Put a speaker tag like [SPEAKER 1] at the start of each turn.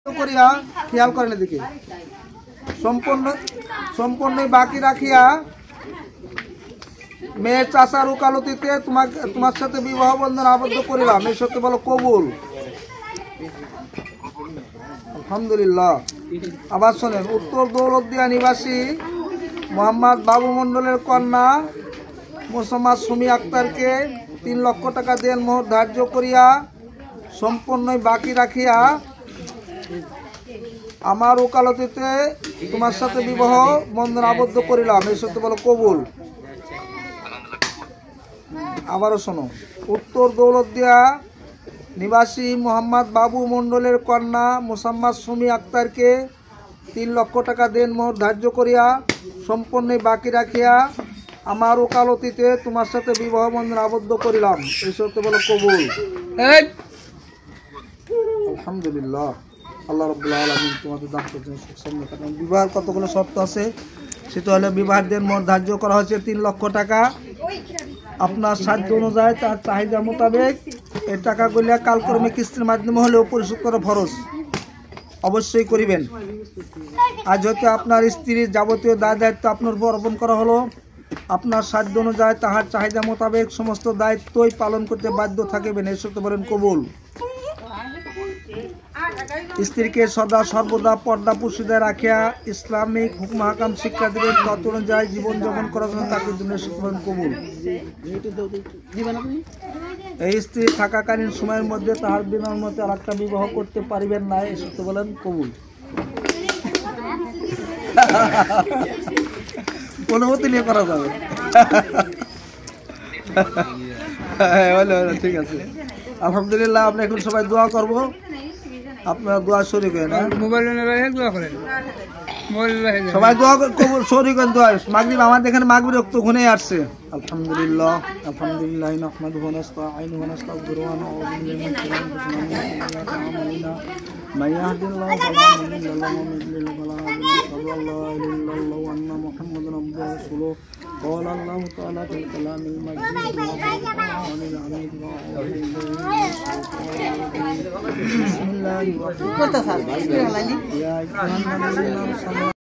[SPEAKER 1] করিয়া খেয়াল করেন এদিকে সম্পূর্ণ বাকি রাখিয়া মেয়ের চাচার উকালতিতে তোমার সাথে বিবাহ বন্ধন আবদ্ধ করিলাম। এই সত্যি বলো কবুল। আলহামদুলিল্লাহ। আবার শোনেন, উত্তর দৌলতদিয়া নিবাসী মোহাম্মদ বাবু মন্ডলের কন্যা মোসাম্মদ সুমি আক্তারকে 3 লক্ষ টাকা দেনমোহর ধার্য করিয়া সম্পূর্ণই বাকি রাখিয়া আমার ওকালতিতে তোমার সাথে বিবাহ বন্ধন আবদ্ধ করিলাম। এই সত্যি বলো কবুল। আবারও শোনো, উত্তর দৌলতদিয়া নিবাসী মোহাম্মদ বাবু মন্ডলের কন্যা মোসাম্মদ সুমি আক্তারকে 3 লক্ষ টাকা দেনমোহর ধার্য করিয়া সম্পূর্ণ বাকি রাখিয়া আমার ওকালতিতে তোমার সাথে বিবাহ বন্ধন আবদ্ধ করিলাম। এই সত্যি বলো কবুল। আলহামদুলিল্লাহ। আল্লাহ রাব্বুল আলামিন তোমাদের দাম্পত্য সুখ সমৃদ্ধি কারণ বিবাহের কতগুলো শর্ত আছে, সেটা হলে বিবাহের দেনমোহর ধার্য করা হয়েছে 3 লক্ষ টাকা। আপনার সাধ্য অনুযায়ী তার চাহিদা মোতাবেক এই টাকাগুলো কালক্রমে কিস্তির মাধ্যমে হলেও পরিশোধ করা ফরজ, অবশ্যই করিবেন। আজ হতে আপনার স্ত্রীর যাবতীয় দায় দায়িত্ব আপনার উপর অর্পণ করা হলো। আপনার সাধ্য অনুযায়ী তাহার চাহিদা মোতাবেক সমস্ত দায়িত্বই পালন করতে বাধ্য থাকিবেন। এই সত্য বলেন কবুল। স্ত্রীকে সদা সর্বদা পর্দা পুষিদা রাখিয়া ইসলামিক হুকুম হাকাম শিক্ষা দিবেন, তত অনুযায়ী জীবনযাপন করার জন্য তাকে দুনিয়া সত্য বলেন কবুল। এই স্ত্রী থাকাকালীন সময়ের মধ্যে তাহার বিনা অনুমতি আর একটা বিবাহ করতে পারিবেন না। এই সত্য বলেন কবুল। অনুমতি নিয়ে করা যাবে। ঠিক আছে, আলহামদুলিল্লাহ। আমরা এখন সবাই দোয়া করব, আপনারা দোয়া শরীক হয়ে না, সবাই দোয়া কবুল শরীক হন। দোয়া মাগরিব আমাদের এখানে মাগরিব রক্ত ঘনে আসছে। আলহামদুলিল্লাহ আলহামদুলিল্লাহ নাহমাদুহু ওয়া নাস্তাঈনুহু ওয়া নাস্তাগফিরুহু ওয়া নাউযু বিল্লাহি মিন শুরুরি আনফুসিনা ওয়া মিন সাইয়্যাতি আ'মালিনা মান ইয়াহদিহিল্লাহু ফালা মুদিল্লা লাহু ওয়া মান yudlil fala hadiya lahu। লা ইলাহা ইল্লাল্লাহু ওয়া আন্না মুহাম্মাদান আবদুহু ওয়া রাসূলুহু। قال الله تعالى في الكلام المجيد والقرآن العميد بسم الله الرحمن الرحيم يا أيها الذين آمنوا